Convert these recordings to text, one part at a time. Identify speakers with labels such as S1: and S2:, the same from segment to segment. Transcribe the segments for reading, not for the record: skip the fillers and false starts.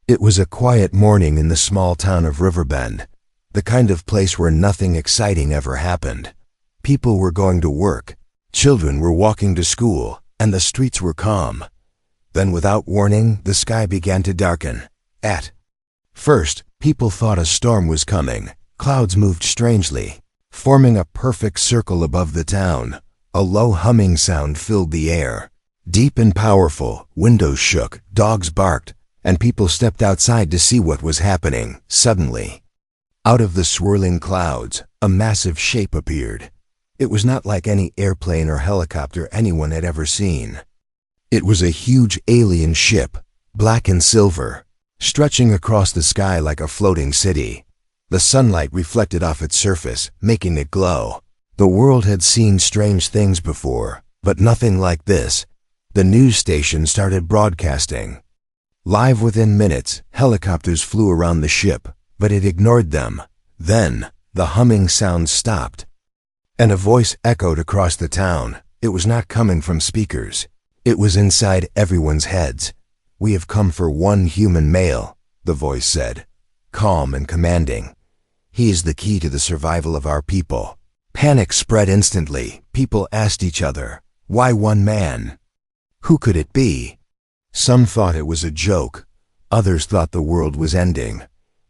S1: It was a quiet morning in the small town of Riverbend, the kind of place where nothing exciting ever happened. People were going to work, children were walking to school, and the streets were calm. Then, without warning, the sky began to darken. At first, people thought a storm was coming. Clouds moved strangely, forming a perfect circle above the town. A low humming sound filled the air. Deep and powerful, windows shook, dogs barked, and people stepped outside to see what was happening. Suddenly, out of the swirling clouds, a massive shape appeared. It was not like any airplane or helicopter anyone had ever seen. It was a huge alien ship, black and silver, stretching across the sky like a floating city. The sunlight reflected off its surface, making it glow. The world had seen strange things before, but nothing like this. The news station started broadcasting. Live within minutes, helicopters flew around the ship, but it ignored them. Then, the humming sound stopped, and a voice echoed across the town. It was not coming from speakers. It was inside everyone's heads. "We have come for one human male," the voice said, calm and commanding. "He is the key to the survival of our people." Panic spread instantly. People asked each other, why one man? Who could it be? Some thought it was a joke. Others thought the world was ending.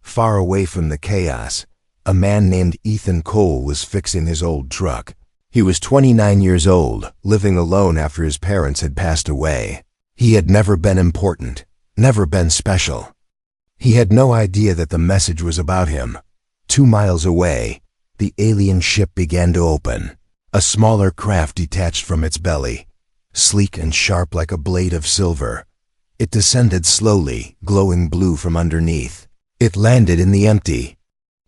S1: Far away from the chaos, a man named Ethan Cole was fixing his old truck. He was 29 years old, living alone after his parents had passed away. He had never been important, never been special. He had no idea that the message was about him. 2 miles away, the alien ship began to open. A smaller craft detached from its belly, sleek and sharp like a blade of silver. It descended slowly, glowing blue from underneath. It landed in the empty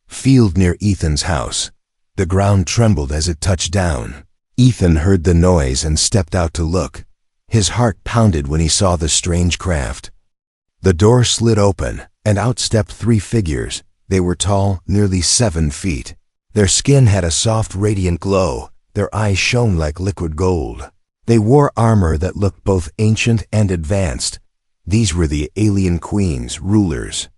S1: field near Ethan's house. The ground trembled as it touched down. Ethan heard the noise and stepped out to look. His heart pounded when he saw the strange craft. The door slid open, and out stepped 3 figures. They were tall, nearly 7 feet. Their skin had a soft, radiant glow. Their eyes shone like liquid gold. They wore armor that looked both ancient and advanced. These were the alien queens, rulers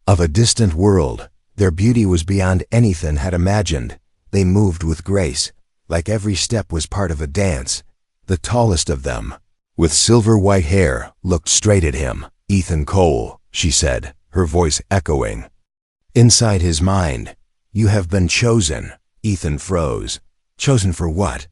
S1: of a distant world. Their beauty was beyond anything had imagined. They moved with grace, like every step was part of a dance. The tallest of them, with silver-white hair, looked straight at him. "Ethan Cole," she said, her voice echoing. Inside his mind, "You have been chosen." Ethan froze. "Chosen for what?"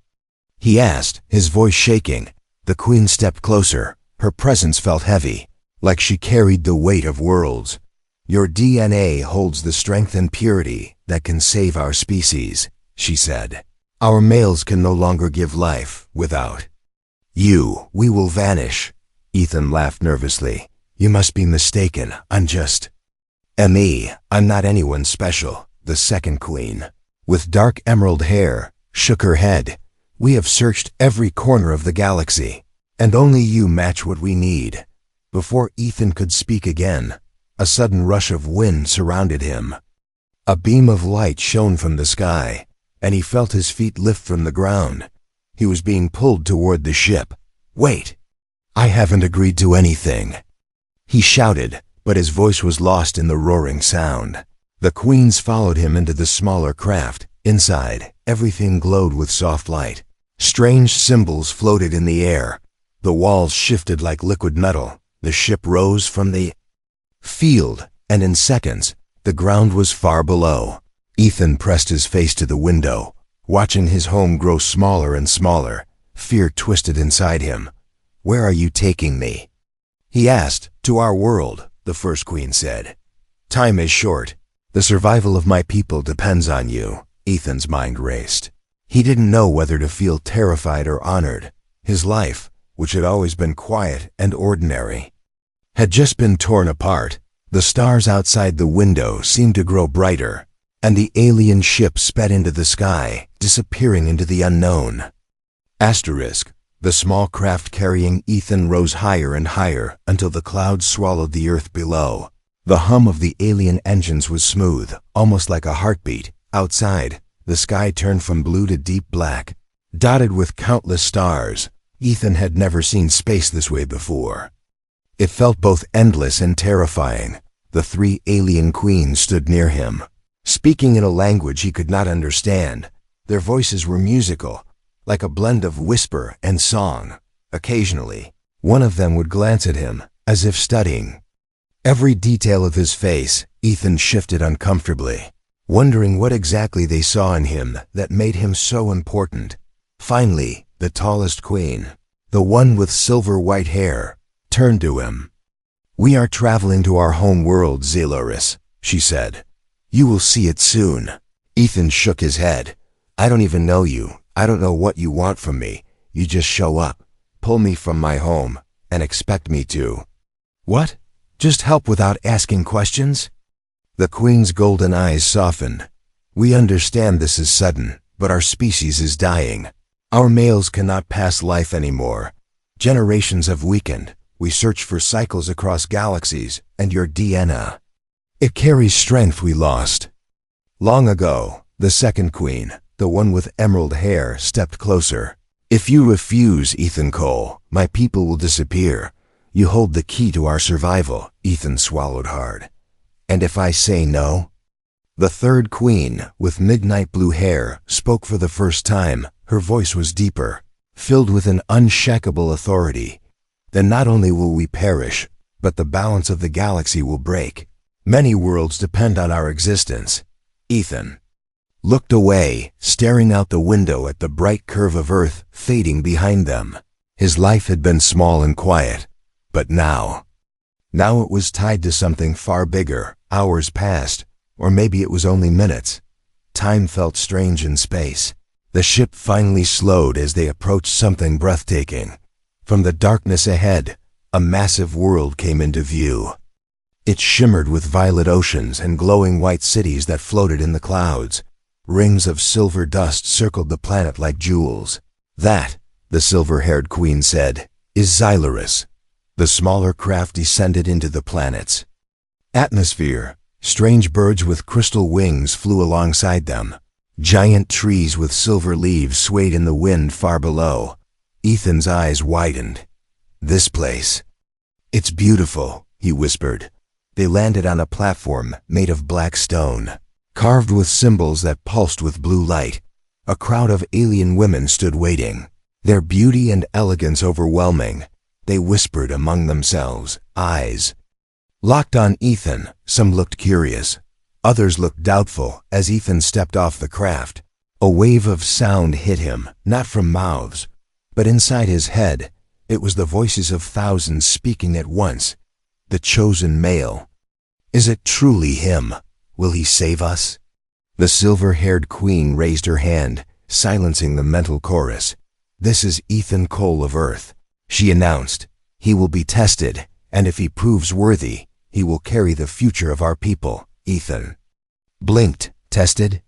S1: he asked, his voice shaking. The queen stepped closer. Her presence felt heavy, like she carried the weight of worlds. "Your DNA holds the strength and purity that can save our species," she said. "Our males can no longer give life without you. We will vanish." Ethan laughed nervously. "You must be mistaken. I'm just me. I'm not anyone special." The second queen, with dark emerald hair, shook her head. "We have searched every corner of the galaxy, and only you match what we need." Before Ethan could speak again, a sudden rush of wind surrounded him. A beam of light shone from the sky, and he felt his feet lift from the ground. He was being pulled toward the ship. "Wait! I haven't agreed to anything," he shouted, but his voice was lost in the roaring sound. The queens followed him into the smaller craft. Inside, everything glowed with soft light. Strange symbols floated in the air. The walls shifted like liquid metal. The ship rose from the field, and in seconds, the ground was far below. Ethan pressed his face to the window, watching his home grow smaller and smaller. Fear twisted inside him. "Where are you taking me?" he asked. "To our world," the first queen said. "Time is short. The survival of my people depends on you." Ethan's mind raced. He didn't know whether to feel terrified or honored. His life, which had always been quiet and ordinary, had just been torn apart. The stars outside the window seemed to grow brighter, and the alien ship sped into the sky, disappearing into the unknown. Asterisk. The small craft carrying Ethan rose higher and higher until the clouds swallowed the earth below. The hum of the alien engines was smooth, almost like a heartbeat. Outside, the sky turned from blue to deep black, dotted with countless stars. Ethan had never seen space this way before. It felt both endless and terrifying. The 3 alien queens stood near him, speaking in a language he could not understand. Their voices were musical, like a blend of whisper and song. Occasionally, one of them would glance at him, as if studying every detail of his face. Ethan shifted uncomfortably, wondering what exactly they saw in him that made him so important. Finally, the tallest queen, the one with silver-white hair, turned to him. "We are traveling to our home world, Zylurus," she said. "You will see it soon." Ethan shook his head. "I don't even know you. I don't know what you want from me. You just show up, pull me from my home, and expect me to— What? Just help without asking questions?" The queen's golden eyes softened. "We understand this is sudden, but our species is dying. Our males cannot pass life anymore. Generations have weakened. We search for cycles across galaxies, and your DNA, it carries strength we lost." Long ago, the second queen, the one with emerald hair, stepped closer. "If you refuse, Ethan Cole, my people will disappear. You hold the key to our survival." Ethan swallowed hard. "And if I say no?" The third queen, with midnight blue hair, spoke for the first time. Her voice was deeper, filled with an unshakable authority. "Then not only will we perish, but the balance of the galaxy will break. Many worlds depend on our existence." Ethan looked away, staring out the window at the bright curve of Earth fading behind them. His life had been small and quiet, but now it was tied to something far bigger. Hours passed, or maybe it was only minutes. Time felt strange in space. The ship finally slowed as they approached something breathtaking. From the darkness ahead, a massive world came into view. It shimmered with violet oceans and glowing white cities that floated in the clouds. Rings of silver dust circled the planet like jewels. "That," the silver-haired queen said, "is Zylurus." The smaller craft descended into the planet's atmosphere. Strange birds with crystal wings flew alongside them. Giant trees with silver leaves swayed in the wind far below. Ethan's eyes widened. "This place, it's beautiful," he whispered. They landed on a platform made of black stone, carved with symbols that pulsed with blue light. A crowd of alien women stood waiting, their beauty and elegance overwhelming. They whispered among themselves, eyes locked on Ethan. Some looked curious, others looked doubtful as Ethan stepped off the craft. A wave of sound hit him, not from mouths, but inside his head. It was the voices of thousands speaking at once. The chosen male. Is it truly him? Will he save us? The silver-haired queen raised her hand, silencing the mental chorus. "This is Ethan Cole of Earth," she announced. "He will be tested, and if he proves worthy, he will carry the future of our people." Ethan blinked. "Tested?"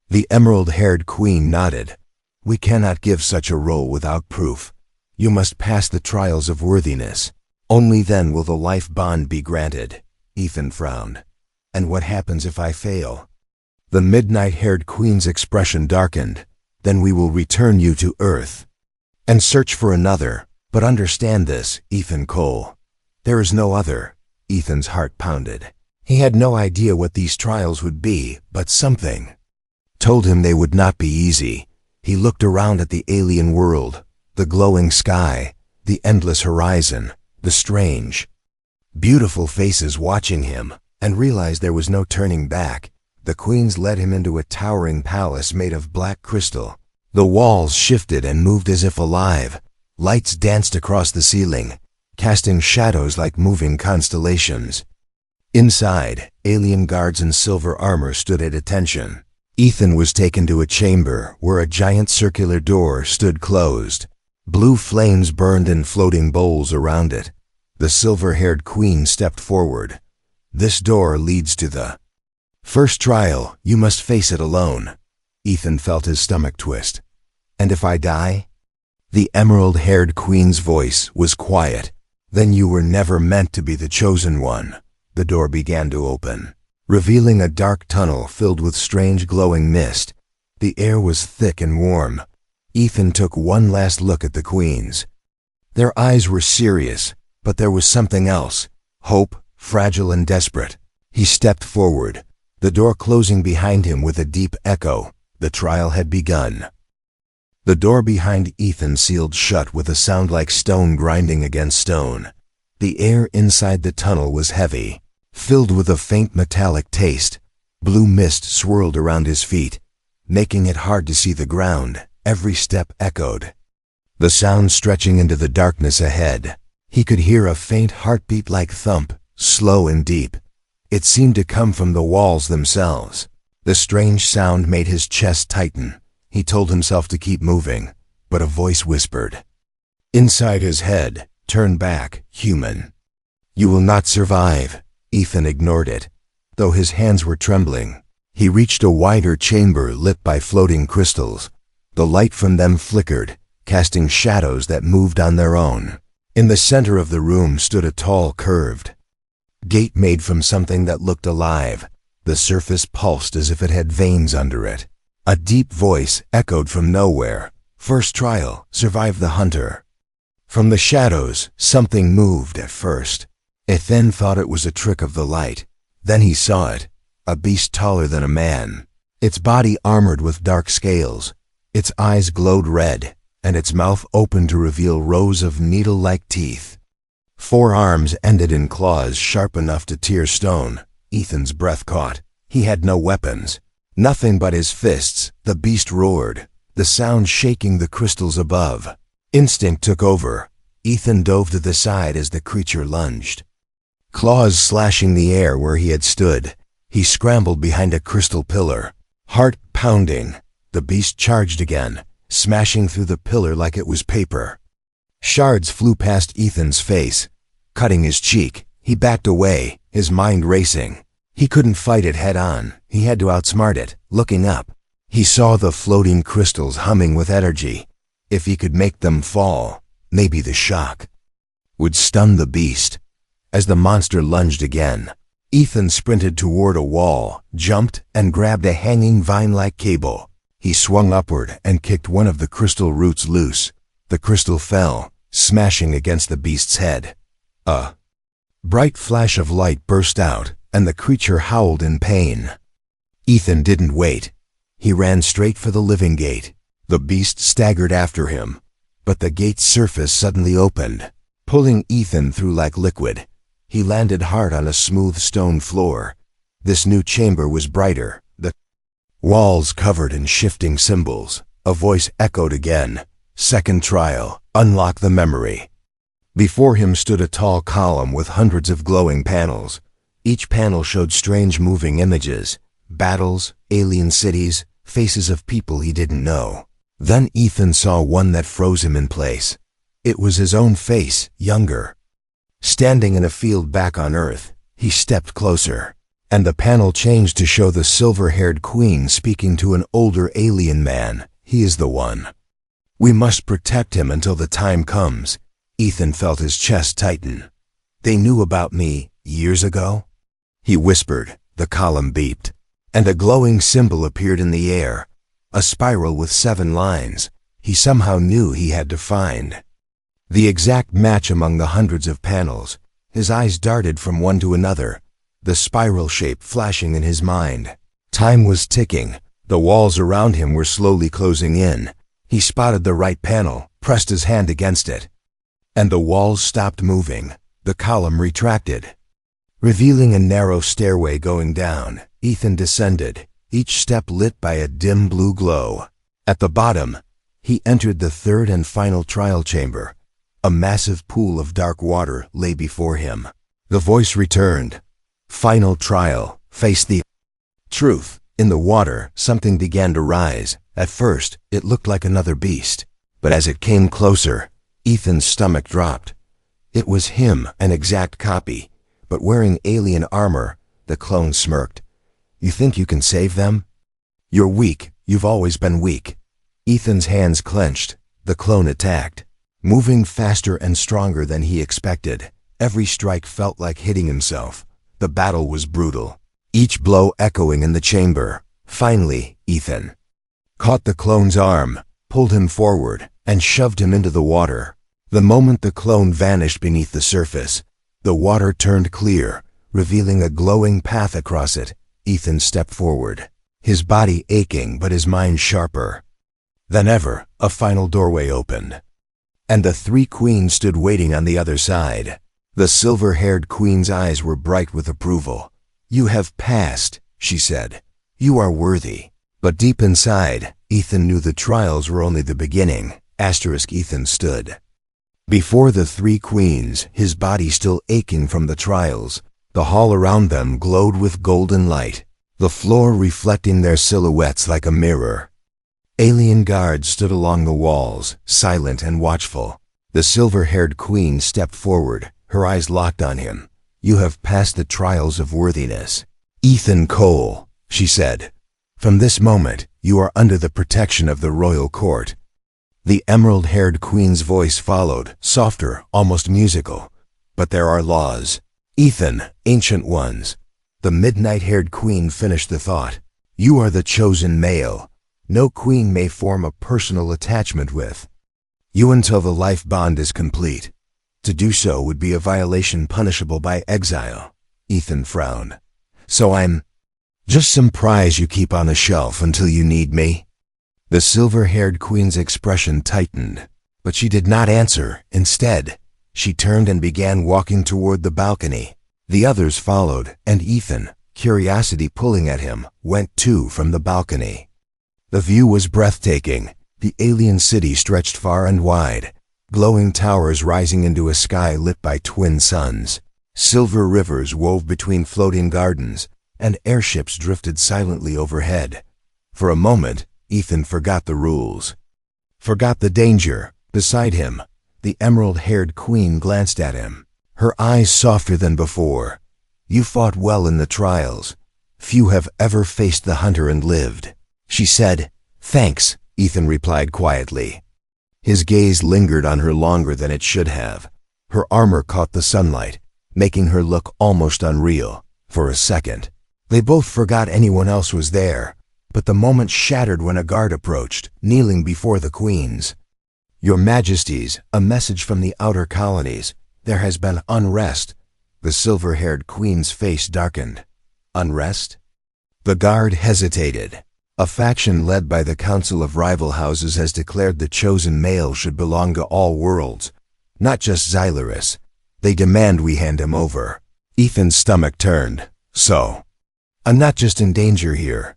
S1: The emerald-haired queen nodded. "We cannot give such a role without proof. You must pass the trials of worthiness. Only then will the life bond be granted." Ethan frowned. "And what happens if I fail?" The midnight-haired queen's expression darkened. "Then we will return you to Earth and search for another. But understand this, Ethan Cole. There is no other." Ethan's heart pounded. He had no idea what these trials would be, but something told him they would not be easy. He looked around at the alien world, the glowing sky, the endless horizon, the strange, beautiful faces watching him, and realized there was no turning back. The queens led him into a towering palace made of black crystal. The walls shifted and moved as if alive. Lights danced across the ceiling, casting shadows like moving constellations. Inside, alien guards in silver armor stood at attention. Ethan was taken to a chamber where a giant circular door stood closed. Blue flames burned in floating bowls around it. The silver-haired queen stepped forward. "This door leads to the first trial. You must face it alone." Ethan felt his stomach twist. "And if I die?" The emerald-haired queen's voice was quiet. "Then you were never meant to be the chosen one." The door began to open, revealing a dark tunnel filled with strange glowing mist. The air was thick and warm. Ethan took one last look at the queens. Their eyes were serious, But there was something else. Hope, fragile and desperate. He stepped forward, the door closing behind him with a deep echo. The trial had begun. The door behind Ethan sealed shut with a sound like stone grinding against stone. The air inside the tunnel was heavy, filled with a faint metallic taste. Blue mist swirled around his feet, making it hard to see the ground. Every step echoed, the sound stretching into the darkness ahead. He could hear a faint heartbeat-like thump, slow and deep. It seemed to come from the walls themselves. The strange sound made his chest tighten. He told himself to keep moving, but a voice whispered inside his head, "Turn back, human. You will not survive." Ethan ignored it, though his hands were trembling. He reached a wider chamber lit by floating crystals. The light from them flickered, casting shadows that moved on their own. In the center of the room stood a tall, curved gate made from something that looked alive. The surface pulsed as if it had veins under it. A deep voice echoed from nowhere. "First trial, survive the hunter." From the shadows, something moved at first. Ethan thought it was a trick of the light. Then he saw it, a beast taller than a man. Its body armored with dark scales. Its eyes glowed red, and its mouth opened to reveal rows of needle-like teeth. 4 arms ended in claws sharp enough to tear stone. Ethan's breath caught. He had no weapons. Nothing but his fists. The beast roared, the sound shaking the crystals above. Instinct took over. Ethan dove to the side as the creature lunged, claws slashing the air where he had stood. He scrambled behind a crystal pillar, heart pounding. The beast charged again, smashing through the pillar like it was paper. Shards flew past Ethan's face, cutting his cheek. He backed away, his mind racing. He couldn't fight it head-on. He had to outsmart it. Looking up, he saw the floating crystals humming with energy. If he could make them fall, maybe the shock would stun the beast. As the monster lunged again, Ethan sprinted toward a wall, jumped, and grabbed a hanging vine-like cable. He swung upward and kicked one of the crystal roots loose. The crystal fell, smashing against the beast's head. A bright flash of light burst out, and the creature howled in pain. Ethan didn't wait. He ran straight for the living gate. The beast staggered after him, but the gate's surface suddenly opened, pulling Ethan through like liquid. He landed hard on a smooth stone floor. This new chamber was brighter, the walls covered in shifting symbols. A voice echoed again. "Second trial, unlock the memory." Before him stood a tall column with hundreds of glowing panels. Each panel showed strange moving images, battles, alien cities, faces of people he didn't know. Then Ethan saw one that froze him in place. It was his own face, younger. Standing in a field back on Earth, he stepped closer, and the panel changed to show the silver-haired queen speaking to an older alien man. "He is the one. We must protect him until the time comes." Ethan felt his chest tighten. "They knew about me years ago?" He whispered. The column beeped, and a glowing symbol appeared in the air, a spiral with 7 lines. He somehow knew he had to find the exact match among the hundreds of panels. His eyes darted from one to another, the spiral shape flashing in his mind. Time was ticking. The walls around him were slowly closing in. He spotted the right panel, pressed his hand against it, and the walls stopped moving. The column retracted, revealing a narrow stairway going down. Ethan descended, each step lit by a dim blue glow. At the bottom, he entered the third and final trial chamber. A massive pool of dark water lay before him. The voice returned. "Final trial. Face the truth." In the water, something began to rise. At first, it looked like another beast, but as it came closer, Ethan's stomach dropped. It was him, an exact copy, but wearing alien armor. The clone smirked. "You think you can save them? You're weak. You've always been weak." Ethan's hands clenched. The clone attacked, moving faster and stronger than he expected. Every strike felt like hitting himself. The battle was brutal, each blow echoing in the chamber. Finally, Ethan caught the clone's arm, pulled him forward, and shoved him into the water. The moment the clone vanished beneath the surface, the water turned clear, revealing a glowing path across it. Ethan stepped forward, his body aching but his mind sharper than ever. A final doorway opened, and the three queens stood waiting on the other side. The silver-haired queen's eyes were bright with approval. "You have passed," she said. "You are worthy." But deep inside, Ethan knew the trials were only the beginning. Ethan stood before the three queens, his body still aching from the trials. The hall around them glowed with golden light, the floor reflecting their silhouettes like a mirror. Alien guards stood along the walls, silent and watchful. The silver-haired queen stepped forward, her eyes locked on him. "You have passed the trials of worthiness, Ethan Cole," she said. "From this moment, you are under the protection of the royal court." The emerald-haired queen's voice followed, softer, almost musical. "But there are laws, Ethan, ancient ones." The midnight-haired queen finished the thought. "You are the chosen male. No queen may form a personal attachment with you until the life bond is complete. To do so would be a violation punishable by exile." Ethan frowned. "So I'm just some prize you keep on a shelf until you need me?" The silver-haired queen's expression tightened, but she did not answer. Instead, she turned and began walking toward the balcony. The others followed, and Ethan, curiosity pulling at him, went too from the balcony. The view was breathtaking. The alien city stretched far and wide, glowing towers rising into a sky lit by twin suns. Silver rivers wove between floating gardens, and airships drifted silently overhead. For a moment, Ethan forgot the rules, forgot the danger. Beside him, the emerald-haired queen glanced at him, her eyes softer than before. "You fought well in the trials. Few have ever faced the hunter and lived," she said. "Thanks," Ethan replied quietly. His gaze lingered on her longer than it should have. Her armor caught the sunlight, making her look almost unreal. For a second, they both forgot anyone else was there. But the moment shattered when a guard approached, kneeling before the queens. "Your Majesties, a message from the outer colonies. There has been unrest." The silver-haired queen's face darkened. "Unrest?" The guard hesitated. "A faction led by the Council of Rival Houses has declared the chosen male should belong to all worlds, not just Xylaris. They demand we hand him over." Ethan's stomach turned. "So, I'm not just in danger here.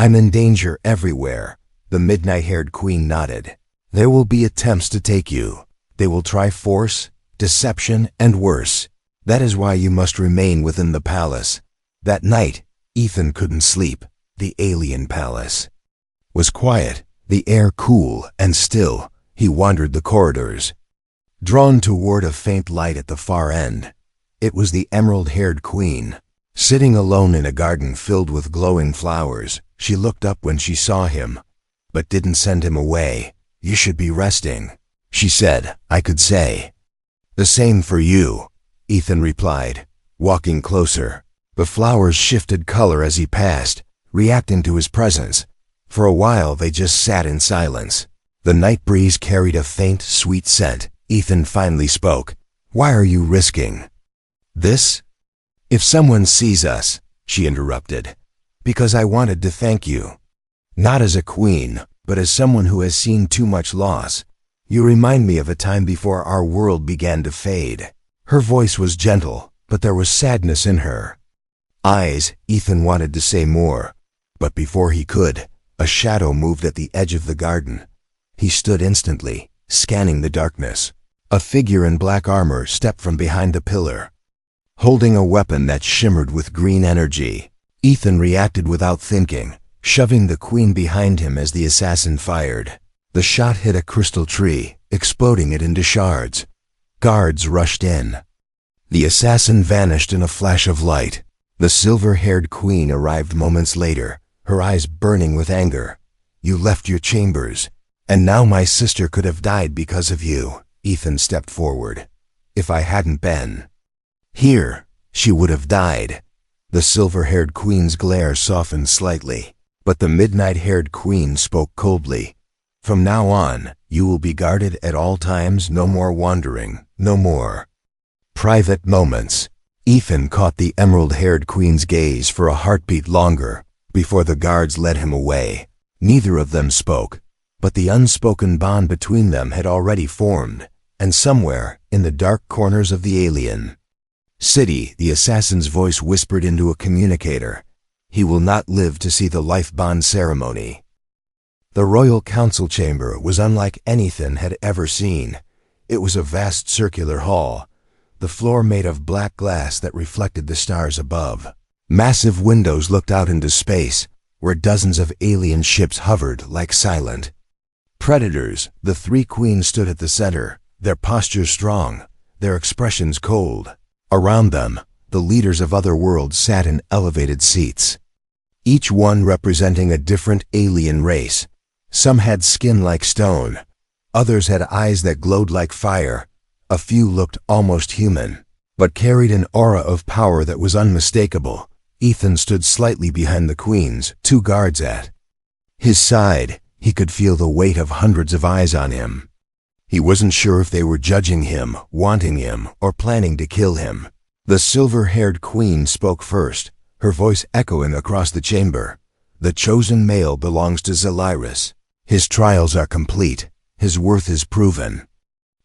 S1: I'm in danger everywhere." The midnight-haired queen nodded. "There will be attempts to take you. They will try force, deception, and worse. That is why you must remain within the palace." That night, Ethan couldn't sleep. The alien palace was quiet, the air cool and still. He wandered the corridors, drawn toward a faint light at the far end. It was the emerald-haired queen, sitting alone in a garden filled with glowing flowers. She looked up when she saw him, but didn't send him away. "You should be resting," she said. "I could say the same for you," Ethan replied, walking closer. The flowers shifted color as he passed, reacting to his presence. For a while they just sat in silence. The night breeze carried a faint, sweet scent. Ethan finally spoke. "Why are you risking this?" "If someone sees us," she interrupted, "because I wanted to thank you. Not as a queen, but as someone who has seen too much loss. You remind me of a time before our world began to fade." Her voice was gentle, but there was sadness in her eyes. Ethan wanted to say more, but before he could, a shadow moved at the edge of the garden. He stood instantly, scanning the darkness. A figure in black armor stepped from behind a pillar, holding a weapon that shimmered with green energy. Ethan reacted without thinking, shoving the queen behind him as the assassin fired. The shot hit a crystal tree, exploding it into shards. Guards rushed in. The assassin vanished in a flash of light. The silver-haired queen arrived moments later, her eyes burning with anger. "You left your chambers, and now my sister could have died because of you." Ethan stepped forward. "If I hadn't been here, she would have died." The silver-haired queen's glare softened slightly, but the midnight-haired queen spoke coldly. From now on, you will be guarded at all times, no more wandering, no more private moments. Ethan caught the emerald-haired queen's gaze for a heartbeat longer before the guards led him away. Neither of them spoke, but the unspoken bond between them had already formed, and somewhere in the dark corners of the alien city, the assassin's voice whispered into a communicator, "He will not live to see the life bond ceremony." The royal council chamber was unlike anything had ever seen. It was a vast circular hall, the floor made of black glass that reflected the stars above. Massive windows looked out into space, where dozens of alien ships hovered like silent predators. The three queens stood at the center, their postures strong, their expressions cold. Around them, the leaders of other worlds sat in elevated seats, each one representing a different alien race. Some had skin like stone, others had eyes that glowed like fire, a few looked almost human, but carried an aura of power that was unmistakable. Ethan stood slightly behind the queens, two guards at his side. He could feel the weight of hundreds of eyes on him. He wasn't sure if they were judging him, wanting him, or planning to kill him. The silver-haired queen spoke first, her voice echoing across the chamber. "The chosen male belongs to Zylyrus. His trials are complete. His worth is proven."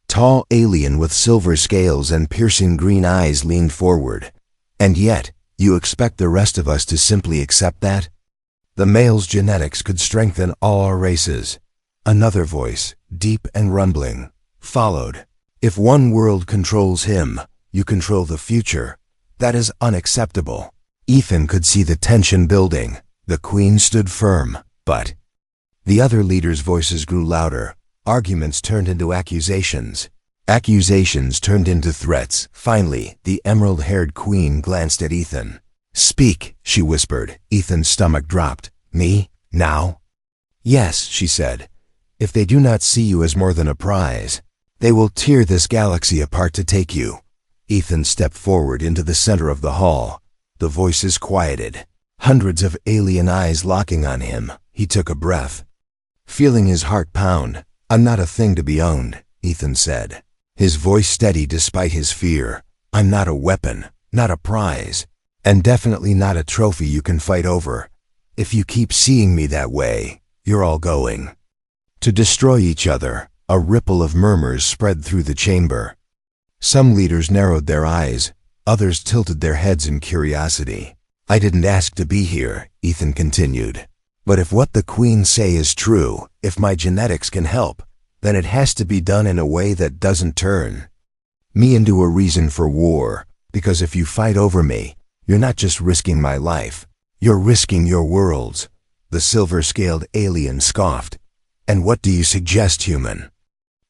S1: Tall alien with silver scales and piercing green eyes leaned forward. "And yet, you expect the rest of us to simply accept that? The male's genetics could strengthen all our races." Another voice, deep and rumbling, followed. "If one world controls him, you control the future. That is unacceptable." Ethan could see the tension building. The queen stood firm, but the other leaders' voices grew louder. Arguments turned into accusations. Accusations turned into threats. Finally, the emerald-haired queen glanced at Ethan. "Speak," she whispered. Ethan's stomach dropped. "Me? Now?" "Yes," she said. "If they do not see you as more than a prize, they will tear this galaxy apart to take you." Ethan stepped forward into the center of the hall. The voices quieted. Hundreds of alien eyes locking on him. He took a breath, feeling his heart pound. "I'm not a thing to be owned," Ethan said, his voice steady despite his fear. "I'm not a weapon, not a prize, and definitely not a trophy you can fight over. If you keep seeing me that way, you're all going to destroy each other." A ripple of murmurs spread through the chamber. Some leaders narrowed their eyes, others tilted their heads in curiosity. "I didn't ask to be here," Ethan continued. "But if what the queens say is true, if my genetics can help, then it has to be done in a way that doesn't turn me into a reason for war. Because if you fight over me, you're not just risking my life, you're risking your worlds." The silver-scaled alien scoffed. "And what do you suggest, human?"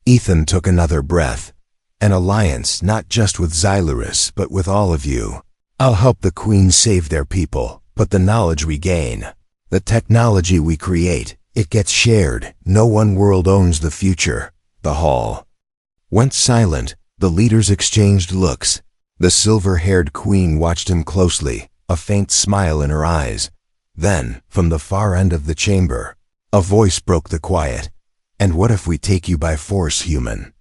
S1: Ethan took another breath. "An alliance, not just with Zylyrus, but with all of you. I'll help the queens save their people, but the knowledge we gain, the technology we create, it gets shared. No one world owns the future." The hall went silent. The leaders exchanged looks. The silver-haired queen watched him closely, a faint smile in her eyes. Then, from the far end of the chamber, a voice broke the quiet. "And what if we take you by force, human?"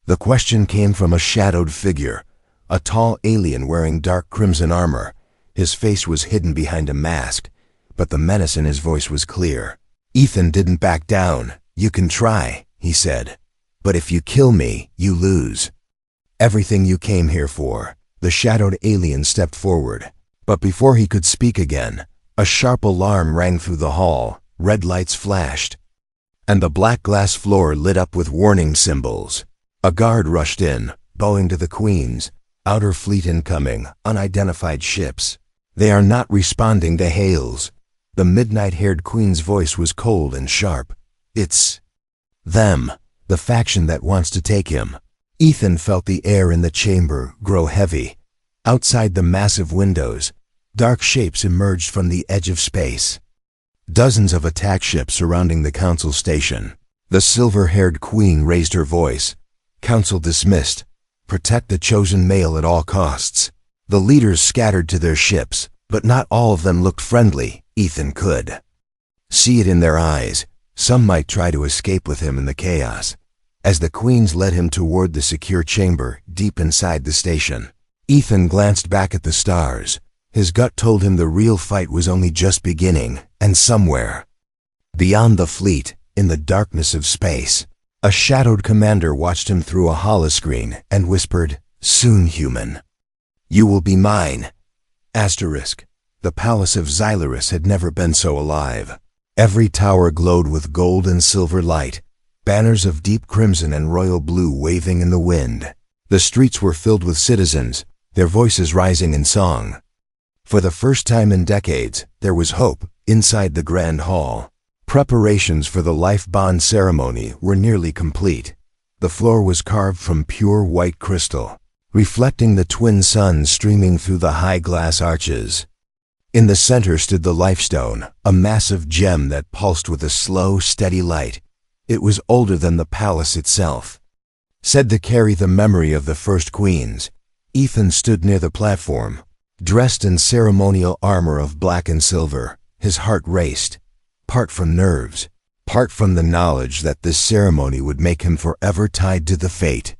S1: The question came from a shadowed figure, a tall alien wearing dark crimson armor. His face was hidden behind a mask, but the menace in his voice was clear. Ethan didn't back down. "You can try," he said. "But if you kill me, you lose everything you came here for." The shadowed alien stepped forward, but before he could speak again, a sharp alarm rang through the hall. Red lights flashed, and the black glass floor lit up with warning symbols. A guard rushed in, bowing to the queens. "Outer fleet incoming, unidentified ships. They are not responding to hails." The midnight-haired queen's voice was cold and sharp. "It's them, the faction that wants to take him." Ethan felt the air in the chamber grow heavy. Outside the massive windows, dark shapes emerged from the edge of space. Dozens of attack ships surrounding the council station. The silver-haired queen raised her voice. "Council dismissed. Protect the chosen male at all costs." The leaders scattered to their ships, but not all of them looked friendly. Ethan could see it in their eyes. Some might try to escape with him in the chaos. As the queens led him toward the secure chamber deep inside the station, Ethan glanced back at the stars. His gut told him the real fight was only just beginning, and somewhere beyond the fleet, in the darkness of space, a shadowed commander watched him through a holoscreen and whispered, "Soon, human, you will be mine." Asterisk. The palace of Xylaris had never been so alive. Every tower glowed with gold and silver light, banners of deep crimson and royal blue waving in the wind. The streets were filled with citizens, their voices rising in song. For the first time in decades, there was hope inside the grand hall. Preparations for the life bond ceremony were nearly complete. The floor was carved from pure white crystal, reflecting the twin suns streaming through the high glass arches. In the center stood the lifestone, a massive gem that pulsed with a slow, steady light. It was older than the palace itself. Said to carry the memory of the first queens, Ethan stood near the platform, dressed in ceremonial armor of black and silver. His heart raced, part from nerves, part from the knowledge that this ceremony would make him forever tied to the fate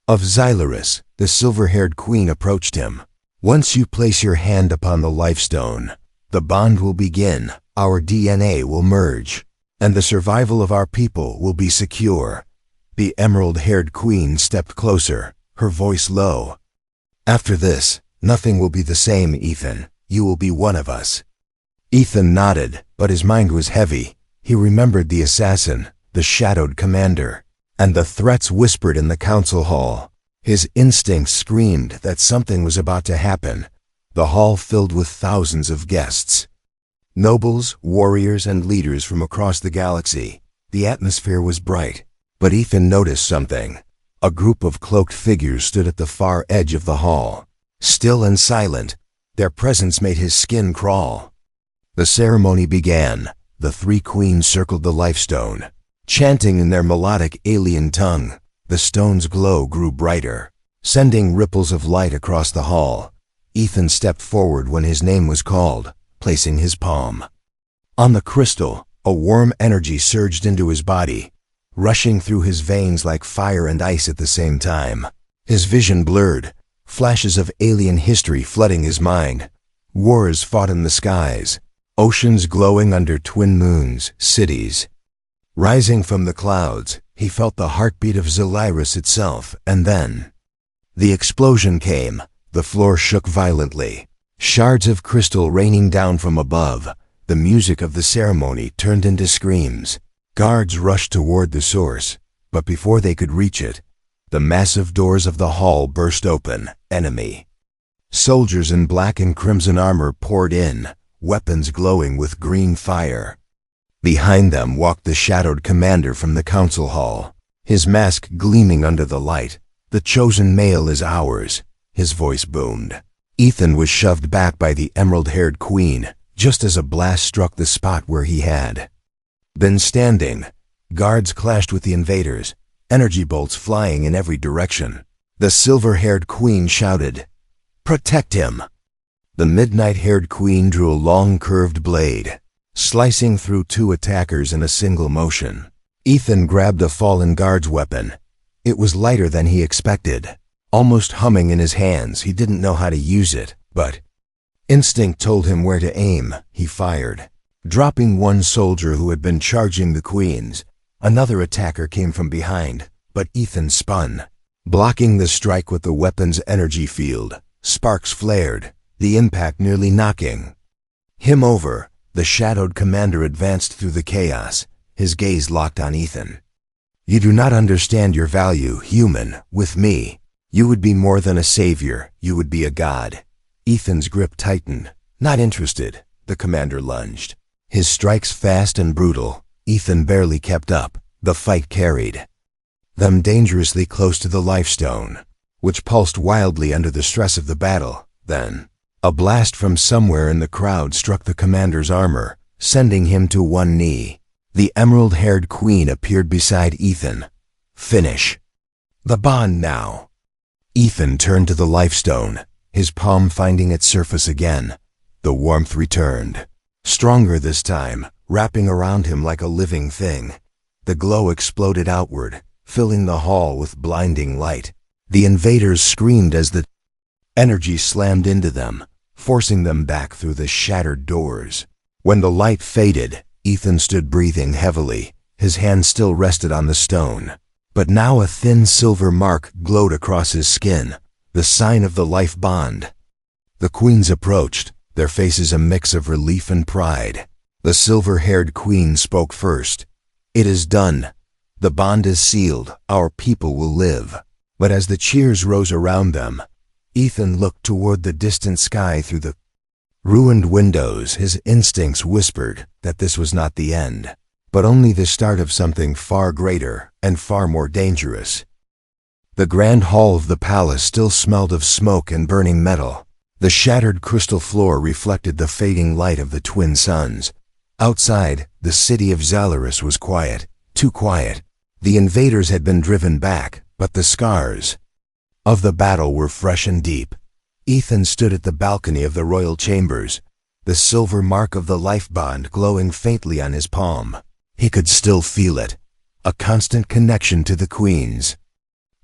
S1: of Xylaris. The silver-haired queen approached him. "Once you place your hand upon the lifestone, the bond will begin, our DNA will merge, and the survival of our people will be secure." The emerald-haired queen stepped closer, her voice low. "After this, nothing will be the same, Ethan. You will be one of us." Ethan nodded, but his mind was heavy. He remembered the assassin, the shadowed commander, and the threats whispered in the council hall. His instincts screamed that something was about to happen. The hall filled with thousands of guests. Nobles, warriors, and leaders from across the galaxy. The atmosphere was bright, but Ethan noticed something. A group of cloaked figures stood at the far edge of the hall. Still and silent, their presence made his skin crawl. The ceremony began. The three queens circled the lifestone, chanting in their melodic alien tongue. The stone's glow grew brighter, sending ripples of light across the hall. Ethan stepped forward when his name was called, placing his palm on the crystal. A warm energy surged into his body, rushing through his veins like fire and ice at the same time. His vision blurred, flashes of alien history flooding his mind. Wars fought in the skies, oceans glowing under twin moons, cities rising from the clouds. He felt the heartbeat of Xylaris itself, and then the explosion came. The floor shook violently, shards of crystal raining down from above. The music of the ceremony turned into screams. Guards rushed toward the source, but before they could reach it, the massive doors of the hall burst open. Enemy soldiers in black and crimson armor poured in, weapons glowing with green fire. Behind them walked the shadowed commander from the council hall, his mask gleaming under the light. "The chosen male is ours," his voice boomed. Ethan was shoved back by the emerald-haired queen, just as a blast struck the spot where he had been standing. Guards clashed with the invaders, energy bolts flying in every direction. The silver-haired queen shouted, "Protect him!" The midnight-haired queen drew a long curved blade, slicing through two attackers in a single motion. Ethan grabbed a fallen guard's weapon. It was lighter than he expected. Almost humming in his hands, he didn't know how to use it, but instinct told him where to aim. He fired, dropping one soldier who had been charging the queens. Another attacker came from behind, but Ethan spun, blocking the strike with the weapon's energy field. Sparks flared, the impact nearly knocking him over. The shadowed commander advanced through the chaos, his gaze locked on Ethan. "You do not understand your value, human. With me, you would be more than a savior, you would be a god." Ethan's grip tightened. "Not interested." The commander lunged, his strikes fast and brutal. Ethan barely kept up. The fight carried them dangerously close to the lifestone, which pulsed wildly under the stress of the battle. Then a blast from somewhere in the crowd struck the commander's armor, sending him to one knee. The emerald-haired queen appeared beside Ethan. "Finish the bond now." Ethan turned to the lifestone, his palm finding its surface again. The warmth returned, stronger this time, wrapping around him like a living thing. The glow exploded outward, filling the hall with blinding light. The invaders screamed as the energy slammed into them, forcing them back through the shattered doors. When the light faded, Ethan stood breathing heavily. His hand still rested on the stone. But now a thin silver mark glowed across his skin, the sign of the life bond. The queens approached, their faces a mix of relief and pride. The silver-haired queen spoke first. "It is done. The bond is sealed. Our people will live." But as the cheers rose around them, Ethan looked toward the distant sky through the ruined windows. His instincts whispered that this was not the end, but only the start of something far greater and far more dangerous. The grand hall of the palace still smelled of smoke and burning metal. The shattered crystal floor reflected the fading light of the twin suns. Outside, the city of Zalaris was quiet, too quiet. The invaders had been driven back, but the scars of the battle were fresh and deep. Ethan stood at the balcony of the royal chambers, the silver mark of the life bond glowing faintly on his palm. He could still feel it, a constant connection to the queens.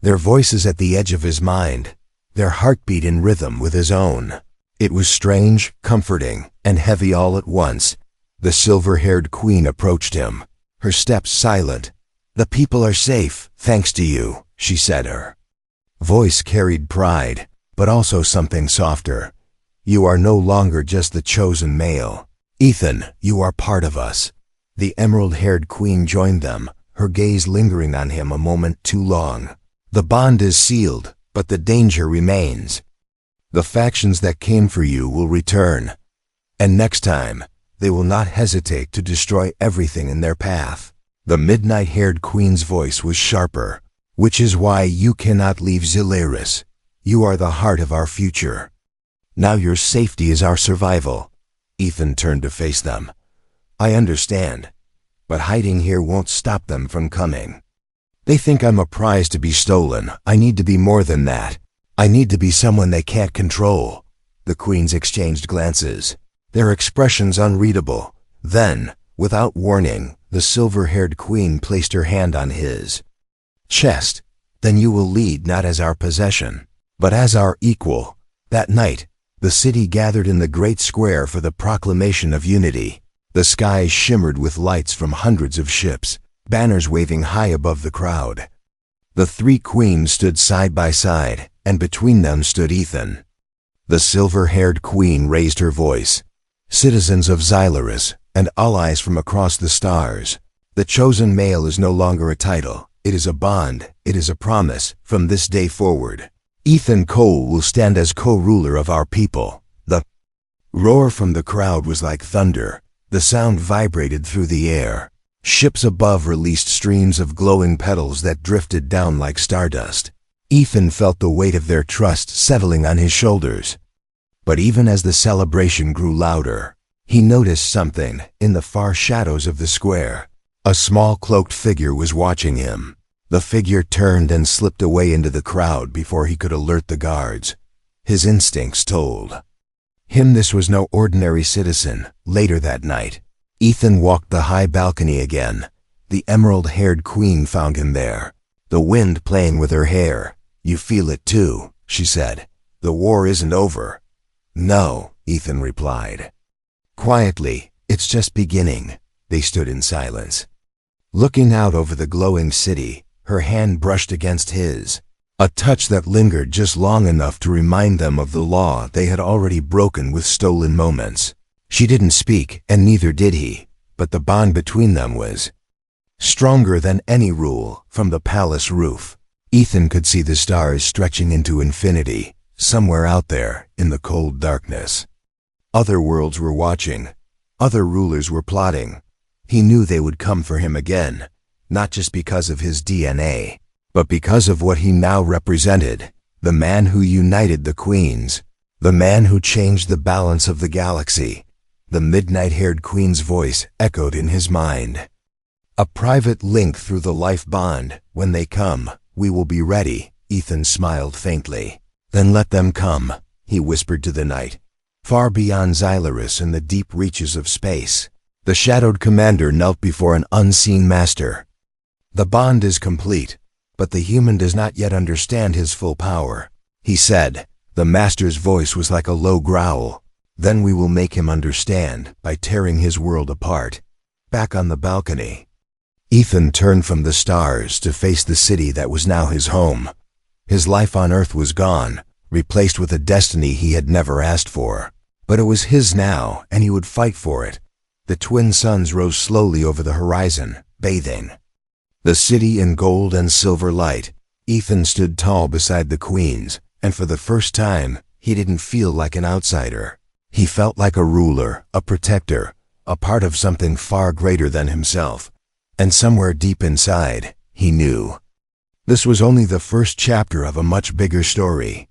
S1: Their voices at the edge of his mind, their heartbeat in rhythm with his own. It was strange, comforting, and heavy all at once. The silver-haired queen approached him, her steps silent. "The people are safe, thanks to you," she said. Her voice carried pride, but also something softer. "You are no longer just the chosen male. Ethan, you are part of us." The emerald-haired queen joined them, her gaze lingering on him a moment too long. "The bond is sealed, but the danger remains. The factions that came for you will return, and next time, they will not hesitate to destroy everything in their path." The midnight-haired queen's voice was sharper. "Which is why you cannot leave Zalaris. You are the heart of our future. Now your safety is our survival." Ethan turned to face them. "I understand, but hiding here won't stop them from coming. They think I'm a prize to be stolen. I need to be more than that. I need to be someone they can't control." The queens exchanged glances, their expressions unreadable. Then, without warning, the silver-haired queen placed her hand on his chest. "Then you will lead not as our possession, but as our equal." That night, the city gathered in the great square for the proclamation of unity. The sky shimmered with lights from hundreds of ships, banners waving high above the crowd. The three queens stood side by side, and between them stood Ethan. The silver-haired queen raised her voice. "Citizens of Zalaris, and allies from across the stars, the chosen male is no longer a title. It is a bond, it is a promise. From this day forward, Ethan Cole will stand as co-ruler of our people." The roar from the crowd was like thunder. The sound vibrated through the air. Ships above released streams of glowing petals that drifted down like stardust. Ethan felt the weight of their trust settling on his shoulders. But even as the celebration grew louder, he noticed something in the far shadows of the square. A small cloaked figure was watching him. The figure turned and slipped away into the crowd before he could alert the guards. His instincts told him this was no ordinary citizen. Later that night, Ethan walked the high balcony again. The emerald-haired queen found him there, the wind playing with her hair. "You feel it too," she said. "The war isn't over." "No," Ethan replied. Quietly, "It's just beginning." They stood in silence, looking out over the glowing city. Her hand brushed against his, a touch that lingered just long enough to remind them of the law they had already broken with stolen moments. She didn't speak, and neither did he, but the bond between them was stronger than any rule. From the palace roof, Ethan could see the stars stretching into infinity, somewhere out there in the cold darkness. Other worlds were watching. Other rulers were plotting. He knew they would come for him again, not just because of his DNA, but because of what he now represented, the man who united the queens, the man who changed the balance of the galaxy. The midnight-haired queen's voice echoed in his mind. "A private link through the life bond. When they come, we will be ready." Ethan smiled faintly. "Then let them come," he whispered to the night. "Far beyond Zalaris in the deep reaches of space, The shadowed commander knelt before an unseen master. The bond is complete, but the human does not yet understand his full power, he said. The master's voice was like a low growl. Then we will make him understand by tearing his world apart. Back on the balcony, Ethan turned from the stars to face the city that was now his home. His life on Earth was gone, replaced with a destiny he had never asked for. But it was his now, and he would fight for it. The twin suns rose slowly over the horizon, bathing the city in gold and silver light. Ethan stood tall beside the queens, and for the first time, he didn't feel like an outsider. He felt like a ruler, a protector, a part of something far greater than himself. And somewhere deep inside, he knew this was only the first chapter of a much bigger story.